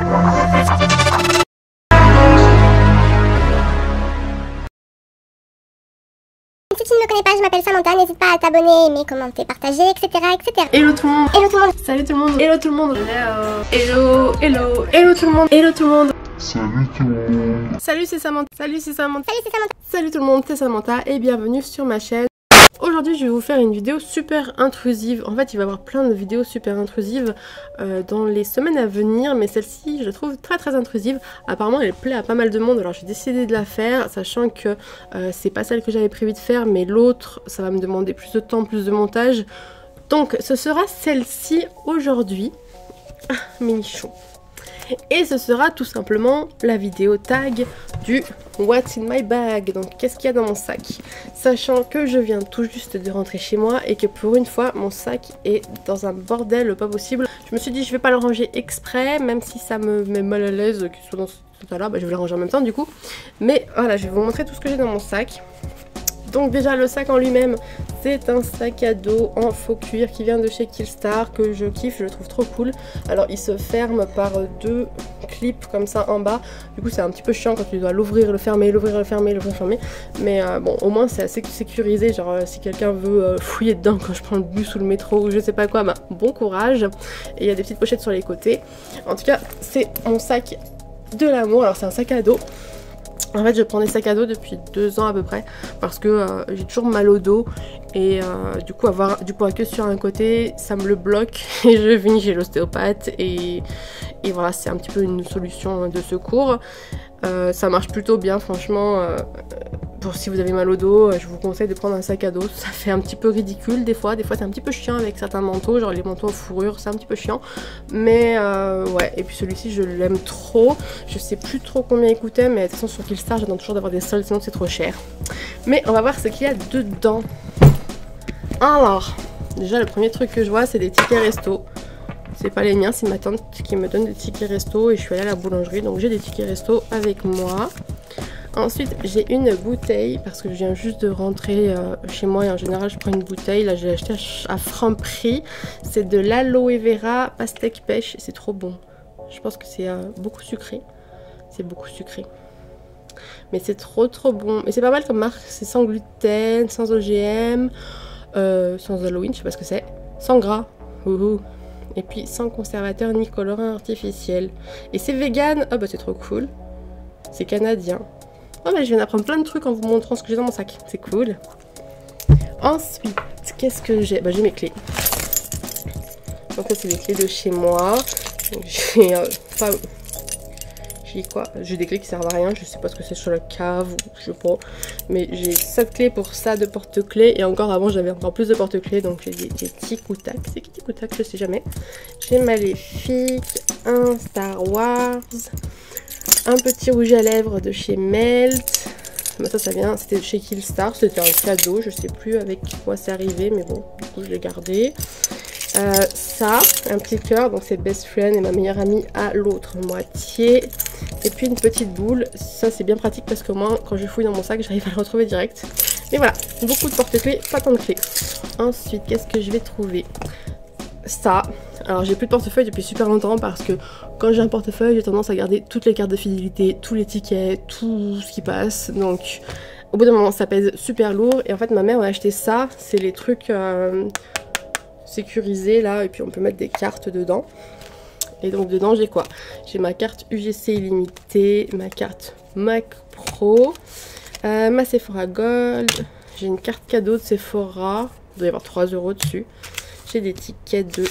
Si tu ne me connais pas, je m'appelle Samantha, n'hésite pas à t'abonner, aimer, commenter, partager, etc. etc. Hello tout le monde. Hello tout le monde. Salut tout le monde. Hello tout le monde. Hello. Hello. Hello tout le monde. Hello tout le monde. Salut tout le monde. Salut c'est Samantha. Salut c'est Samantha. Salut, c'est Samantha. Salut tout le monde, c'est Samantha et bienvenue sur ma chaîne. Aujourd'hui je vais vous faire une vidéo super intrusive. En fait il va y avoir plein de vidéos super intrusives dans les semaines à venir, mais celle-ci je la trouve très intrusive. Apparemment elle plaît à pas mal de monde, alors j'ai décidé de la faire, sachant que c'est pas celle que j'avais prévu de faire, mais l'autre ça va me demander plus de temps, plus de montage. Donc ce sera celle-ci aujourd'hui. Ah, minichon. Et ce sera tout simplement la vidéo tag du What's in my bag. Donc qu'est-ce qu'il y a dans mon sac, sachant que je viens tout juste de rentrer chez moi et que pour une fois mon sac est dans un bordel pas possible. Je me suis dit je vais pas le ranger exprès, même si ça me met mal à l'aise qu'il soit dans ce état-là, je vais le ranger en même temps du coup. Mais voilà, je vais vous montrer tout ce que j'ai dans mon sac. Donc déjà le sac en lui-même, c'est un sac à dos en faux cuir qui vient de chez Killstar, que je kiffe, je le trouve trop cool. Alors il se ferme par deux clips comme ça en bas, du coup c'est un petit peu chiant quand tu dois l'ouvrir, le fermer, l'ouvrir, le fermer, l'ouvrir, le fermer. Mais bon, au moins c'est assez sécurisé, genre si quelqu'un veut fouiller dedans quand je prends le bus ou le métro ou je sais pas quoi, bon courage. Et il y a des petites pochettes sur les côtés. En tout cas c'est mon sac de l'amour, alors c'est un sac à dos. En fait je prends des sacs à dos depuis 2 ans à peu près parce que j'ai toujours mal au dos et du coup avoir du poids que sur un côté ça me le bloque et je finis chez l'ostéopathe et voilà, c'est un petit peu une solution de secours. Ça marche plutôt bien franchement. Pour si vous avez mal au dos, je vous conseille de prendre un sac à dos. Ça fait un petit peu ridicule des fois c'est un petit peu chiant avec certains manteaux, genre les manteaux en fourrure, c'est un petit peu chiant. Mais ouais, et puis celui-ci je l'aime trop. Je sais plus trop combien il coûtait, mais de toute façon sur Killstar j'attends toujours d'avoir des soldes, sinon c'est trop cher. Mais on va voir ce qu'il y a dedans. Alors, déjà le premier truc que je vois c'est des tickets resto. C'est pas les miens, c'est ma tante qui me donne des tickets resto et je suis allée à la boulangerie, donc j'ai des tickets resto avec moi. Ensuite j'ai une bouteille parce que je viens juste de rentrer chez moi et en général je prends une bouteille. Là j'ai acheté à Franprix. C'est de l'aloe vera pastèque pêche et c'est trop bon. Je pense que c'est beaucoup sucré. C'est beaucoup sucré. Mais c'est trop bon. Mais c'est pas mal comme marque. C'est sans gluten, sans OGM, sans Halloween, je sais pas ce que c'est. Sans gras. Ouhou. Et puis sans conservateur ni colorant artificiel. Et c'est vegan. Ah bah c'est trop cool. C'est canadien. Oh bah je viens d'apprendre plein de trucs en vous montrant ce que j'ai dans mon sac. C'est cool. Ensuite, qu'est-ce que j'ai? Bah j'ai mes clés. Donc ça c'est les clés de chez moi. J'ai pas... J'ai quoi? J'ai des clés qui servent à rien. Je sais pas ce que c'est sur la cave ou je sais pas. Mais j'ai 7 clés pour ça de porte-clés. Et encore avant j'avais encore plus de porte-clés. Donc j'ai des tic-ou-tac. C'est qui tic-ou-tac? Je sais jamais. J'ai Maléfique, un Star Wars, un petit rouge à lèvres de chez Melt. Bah ça vient, c'était chez Killstar, c'était un cadeau, je sais plus avec quoi c'est arrivé, mais bon, du coup je l'ai gardé. Ça, un petit cœur, donc c'est best friend et ma meilleure amie à l'autre moitié. Et puis une petite boule, ça c'est bien pratique parce que moi quand je fouille dans mon sac j'arrive à le retrouver direct. Mais voilà, beaucoup de porte-clés, pas tant de clés. Ensuite, qu'est-ce que je vais trouver? Ça, alors j'ai plus de portefeuille depuis super longtemps parce que quand j'ai un portefeuille j'ai tendance à garder toutes les cartes de fidélité, tous les tickets, tout ce qui passe, donc au bout d'un moment ça pèse super lourd. Et en fait ma mère m'a acheté ça, c'est les trucs sécurisés là, et puis on peut mettre des cartes dedans. Et donc dedans j'ai quoi? J'ai ma carte UGC illimitée, ma carte Mac Pro, ma Sephora Gold, j'ai une carte cadeau de Sephora, il doit y avoir 3 € dessus. J'ai des tickets de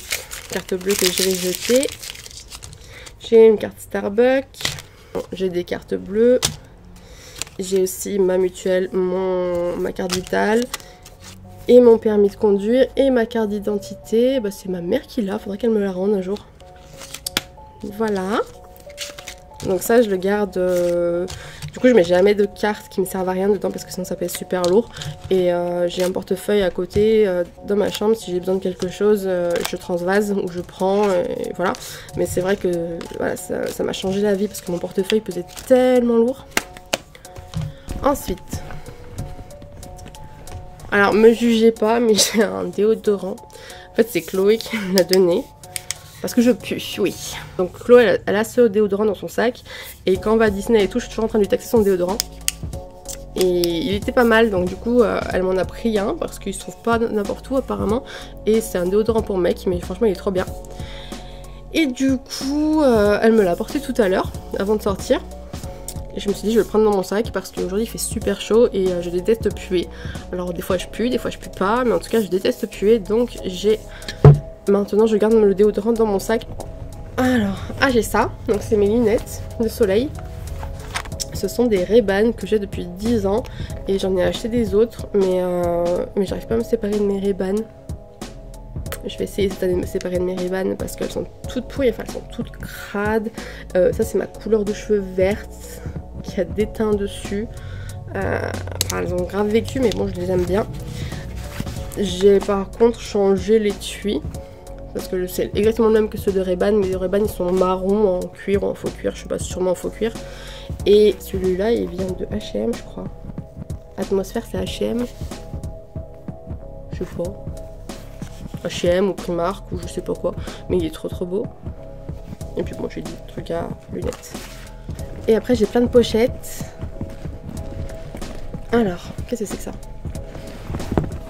carte bleue que je vais jeter. J'ai une carte Starbucks. J'ai des cartes bleues. J'ai aussi ma mutuelle, ma carte vitale. Et mon permis de conduire. Et ma carte d'identité. Bah, c'est ma mère qui l'a. Faudrait qu'elle me la rende un jour. Voilà. Donc ça je le garde. Du coup je mets jamais de cartes qui me servent à rien dedans parce que sinon ça pèse super lourd. Et j'ai un portefeuille à côté dans ma chambre, si j'ai besoin de quelque chose je transvase ou je prends et voilà. Mais c'est vrai que voilà, ça m'a changé la vie parce que mon portefeuille pesait tellement lourd. Ensuite, alors me jugez pas mais j'ai un déodorant. En fait c'est Chloé qui me l'a donné. Parce que je pue, oui. Donc Chloé, elle a ce déodorant dans son sac. Et quand on va à Disney et tout, je suis toujours en train de lui taxer son déodorant. Et il était pas mal, donc du coup, elle m'en a pris un. Parce qu'il se trouve pas n'importe où apparemment. Et c'est un déodorant pour mec, mais franchement, il est trop bien. Et du coup, elle me l'a apporté tout à l'heure, avant de sortir. Et je me suis dit, je vais le prendre dans mon sac parce qu'aujourd'hui il fait super chaud et je déteste puer. Alors des fois je pue pas, mais en tout cas je déteste puer, donc j'ai... Maintenant je garde le déodorant dans mon sac. Alors, j'ai ça, donc c'est mes lunettes de soleil. Ce sont des Ray-Ban que j'ai depuis 10 ans et j'en ai acheté des autres, mais j'arrive pas à me séparer de mes Ray-Ban. Je vais essayer cette année de me séparer de mes Ray-Ban parce qu'elles sont toutes pourries, enfin elles sont toutes crades. Ça c'est ma couleur de cheveux verte qui a des teints dessus. Enfin elles ont grave vécu, mais bon je les aime bien. J'ai par contre changé l'étui parce que c'est exactement le même que ceux de Ray-Ban, mais les Ray-Ban ils sont marrons en cuir ou en faux cuir, je sais pas, sûrement en faux cuir. Et celui-là il vient de H&M je crois. Atmosphère c'est H&M, je sais pas. H&M ou Primark ou je sais pas quoi, mais il est trop beau. Et puis bon j'ai des trucs à lunettes. Et après j'ai plein de pochettes. Alors, qu'est-ce que c'est que ça?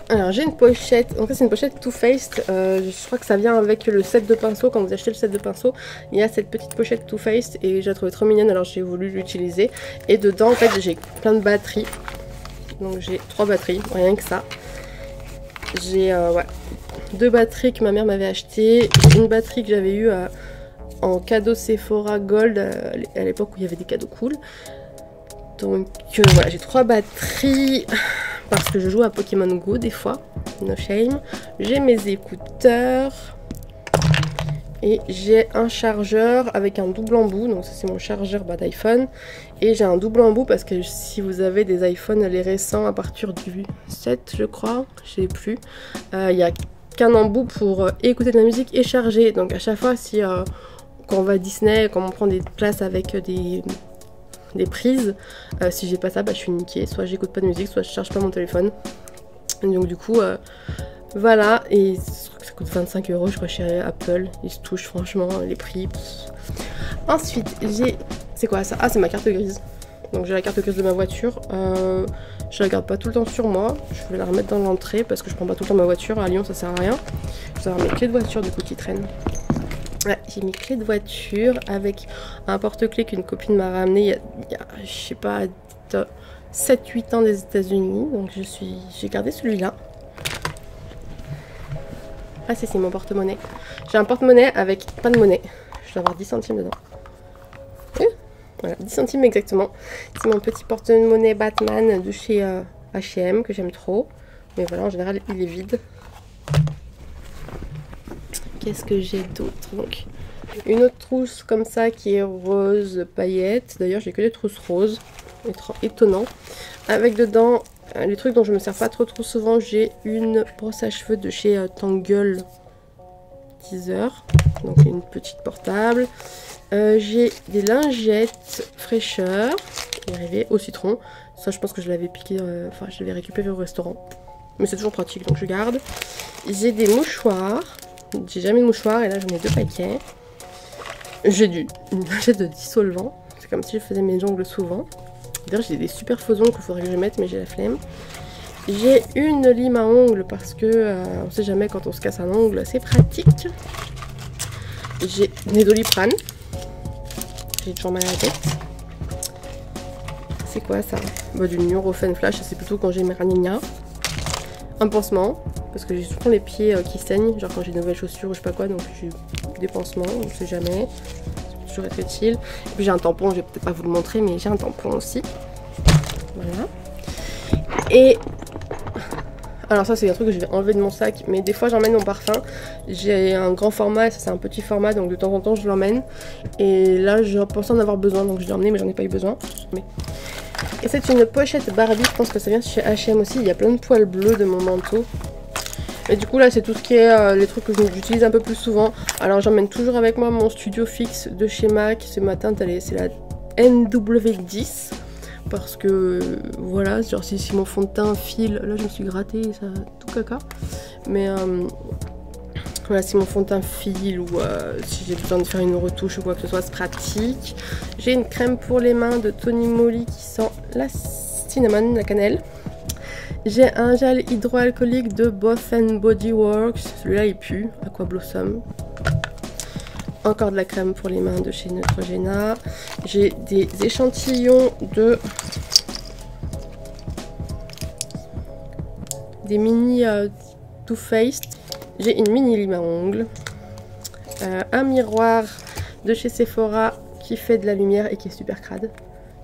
Alors j'ai une pochette, en fait c'est une pochette Too Faced, je crois que ça vient avec le set de pinceaux. Quand vous achetez le set de pinceaux, il y a cette petite pochette Too Faced et je la trouvais trop mignonne, alors j'ai voulu l'utiliser. Et dedans en fait j'ai plein de batteries, donc j'ai 3 batteries, rien que ça. J'ai ouais, 2 batteries que ma mère m'avait achetées, une batterie que j'avais eue en cadeau Sephora Gold à l'époque où il y avait des cadeaux cool. Donc voilà, j'ai 3 batteries parce que je joue à Pokémon Go des fois, no shame. J'ai mes écouteurs et j'ai un chargeur avec un double embout, donc ça c'est mon chargeur d'iPhone. Et j'ai un double embout parce que si vous avez des iPhones les récents à partir du 7 je crois, je sais plus, il n'y a qu'un embout pour écouter de la musique et charger. Donc à chaque fois si quand on va à Disney, quand on prend des places avec des prises, si j'ai pas ça, je suis niquée, soit j'écoute pas de musique, soit je charge pas mon téléphone. Et donc du coup voilà, et ça coûte 25 € je crois chez Apple, ils se touchent franchement les prix. Ensuite j'ai, c'est quoi ça? Ah c'est ma carte grise, donc j'ai la carte grise de ma voiture. Je la garde pas tout le temps sur moi, je vais la remettre dans l'entrée parce que je prends pas tout le temps ma voiture, à Lyon ça sert à rien. Je vais avoir mes clés de voiture du coup qui traînent. Ouais, j'ai mes clés de voiture avec un porte-clés qu'une copine m'a ramené il y a je sais pas 7-8 ans des États-Unis, donc j'ai gardé celui-là. Ah c'est mon porte-monnaie. J'ai un porte-monnaie avec pas de monnaie. Je dois avoir 10 centimes dedans. Voilà, 10 centimes exactement. C'est mon petit porte-monnaie Batman de chez H&M que j'aime trop. Mais voilà, en général il est vide. Qu'est-ce que j'ai d'autre? Donc une autre trousse comme ça qui est rose paillette. D'ailleurs j'ai que des trousses roses, étonnant. Avec dedans les trucs dont je me sers pas trop souvent. J'ai une brosse à cheveux de chez Tangle Teaser, donc une petite portable. J'ai des lingettes fraîcheur qui est arrivé au citron. Ça je pense que je l'avais piqué, enfin je l'avais récupéré au restaurant. Mais c'est toujours pratique donc je garde. J'ai des mouchoirs. J'ai jamais de mouchoirs et là j'en ai 2 paquets. J'ai une lingette de dissolvant. C'est comme si je faisais mes ongles souvent. D'ailleurs j'ai des super faux ongles qu'il faudrait que je mette mais j'ai la flemme. J'ai une lime à ongles parce que on sait jamais quand on se casse un ongle, c'est pratique. J'ai des Doliprane. J'ai toujours mal à la tête. C'est quoi ça? Du Nurofen Flash, c'est plutôt quand j'ai mes ragnagnas. Un pansement, parce que j'ai souvent les pieds qui saignent, genre quand j'ai de nouvelles chaussures ou je sais pas quoi, donc j'ai des pansements, on sait jamais, c'est toujours être utile. Et puis j'ai un tampon, je vais peut-être pas vous le montrer, mais j'ai un tampon aussi. Voilà. Et alors ça c'est un truc que je vais enlever de mon sac, mais des fois j'emmène mon parfum. J'ai un grand format, ça c'est un petit format, donc de temps en temps je l'emmène. Et là je pensais en avoir besoin, donc je l'ai emmené, mais j'en ai pas eu besoin. Et c'est une pochette Barbie, je pense que ça vient chez H&M aussi, il y a plein de poils bleus de mon manteau. Et du coup là c'est tout ce qui est les trucs que j'utilise un peu plus souvent. Alors j'emmène toujours avec moi mon studio fixe de chez MAC, c'est ma teinte, c'est la NW10. Parce que voilà, genre si mon fond de teint file, là je me suis grattée, ça tout caca. Mais Voilà, si mon fond de teint file ou si j'ai besoin de faire une retouche ou quoi que ce soit, c'est pratique. J'ai une crème pour les mains de Tony Moly qui sent la cinnamon, la cannelle. J'ai un gel hydroalcoolique de Bath & Body Works, celui-là il pue, Aqua Blossom. Encore de la crème pour les mains de chez Neutrogena. J'ai des échantillons de... des mini Too Faced. J'ai une mini lime à ongles. Un miroir de chez Sephora qui fait de la lumière et qui est super crade.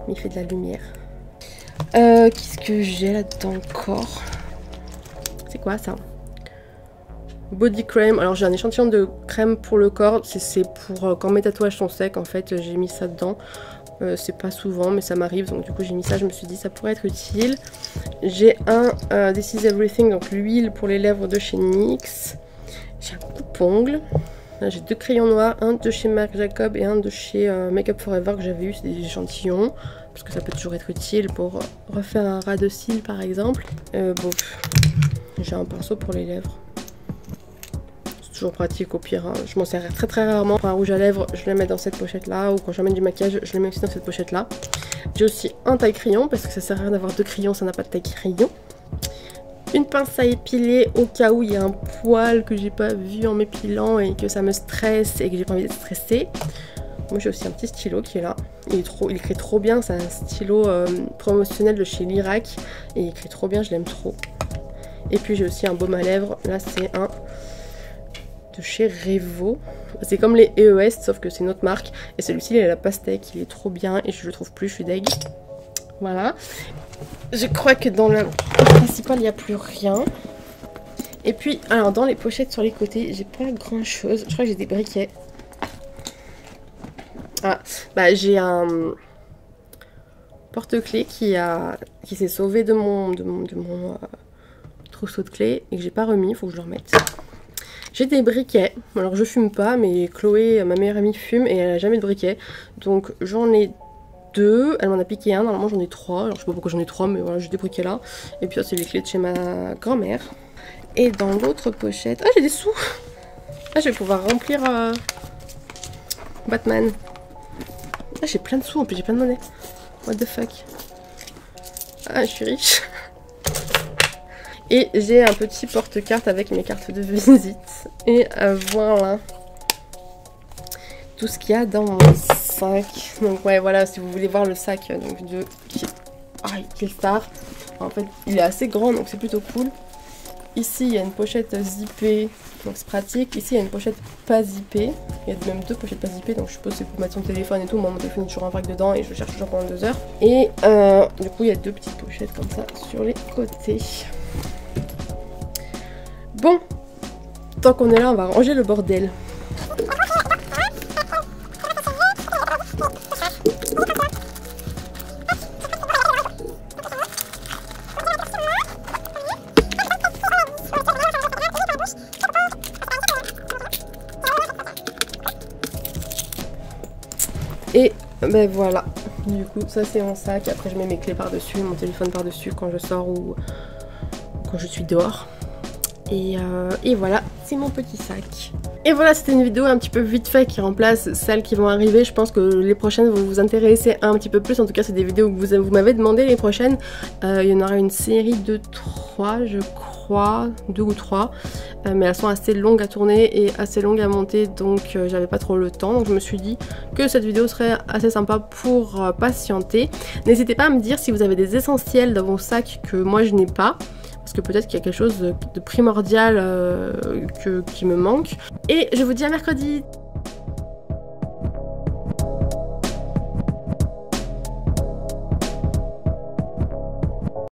Mais il fait de la lumière. Qu'est-ce que j'ai là-dedans encore? C'est quoi ça? Body cream. Alors j'ai un échantillon de crème pour le corps. C'est pour quand mes tatouages sont secs en fait. J'ai mis ça dedans. C'est pas souvent mais ça m'arrive. Donc du coup j'ai mis ça. Je me suis dit ça pourrait être utile. J'ai un This is Everything. Donc l'huile pour les lèvres de chez NYX. J'ai un coupe-ongles. J'ai 2 crayons noirs. Un de chez Marc Jacob et un de chez Make Up Forever que j'avais eu. C'est des échantillons. Parce que ça peut toujours être utile pour refaire un ras de cils par exemple. Bon, j'ai un pinceau pour les lèvres. C'est toujours pratique au pire. Hein. Je m'en sers très rarement. Pour un rouge à lèvres, je le mets dans cette pochette là. Ou quand j'emmène du maquillage, je le mets aussi dans cette pochette là. J'ai aussi un taille-crayon parce que ça sert à rien d'avoir 2 crayons, ça n'a pas de taille-crayon. Une pince à épiler au cas où il y a un poil que j'ai pas vu en m'épilant et que ça me stresse et que j'ai pas envie d'être stressée. Moi j'ai aussi un petit stylo qui est là, il écrit trop bien, c'est un stylo promotionnel de chez Lirac et il écrit trop bien, je l'aime trop. Et puis j'ai aussi un baume à lèvres, là c'est un de chez Revo, c'est comme les EES sauf que c'est une autre marque et celui-ci il a la pastèque, il est trop bien et je le trouve plus, je suis deg. Voilà, je crois que dans le principal il n'y a plus rien. Et puis alors dans les pochettes sur les côtés j'ai pas grand chose, je crois que j'ai des briquets. Ah, bah j'ai un porte-clés qui s'est sauvé de mon trousseau de clés et que j'ai pas remis, il faut que je le remette. J'ai des briquets, alors je fume pas mais Chloé, ma meilleure amie, fume et elle a jamais de briquet. Donc j'en ai 2, elle m'en a piqué un, normalement j'en ai 3, alors je sais pas pourquoi j'en ai 3 mais voilà j'ai des briquets là. Et puis ça c'est les clés de chez ma grand-mère. Et dans l'autre pochette, ah j'ai des sous. Ah je vais pouvoir remplir Batman. Ah j'ai plein de sous en plus, j'ai plein de monnaie. What the fuck. Ah je suis riche. Et j'ai un petit porte-carte avec mes cartes de visite. Et voilà. Tout ce qu'il y a dans mon sac. Donc ouais voilà, si vous voulez voir le sac donc, de Killstar. En fait il est assez grand donc c'est plutôt cool. Ici il y a une pochette zippée, donc c'est pratique. Ici il y a une pochette pas zippée. Il y a même 2 pochettes pas zippées, donc je suppose que c'est pour mettre son téléphone et tout. Moi mon téléphone est toujours en vrac dedans et je cherche toujours pendant 2 heures. Et du coup il y a 2 petites pochettes comme ça sur les côtés. Bon, tant qu'on est là on va ranger le bordel. Et ben voilà, du coup ça c'est mon sac, après je mets mes clés par dessus, mon téléphone par dessus quand je sors ou quand je suis dehors. Et voilà, c'est mon petit sac. Et voilà, c'était une vidéo un petit peu vite fait qui remplace celles qui vont arriver. Je pense que les prochaines vont vous intéresser un petit peu plus. En tout cas, c'est des vidéos que vous m'avez demandé les prochaines. Il y en aura une série de 3, je crois, 2 ou 3. Mais elles sont assez longues à tourner et assez longues à monter, donc j'avais pas trop le temps. Donc je me suis dit que cette vidéo serait assez sympa pour patienter. N'hésitez pas à me dire si vous avez des essentiels dans vos sacs que moi je n'ai pas. Parce que peut-être qu'il y a quelque chose de primordial qui me manque. Et je vous dis à mercredi!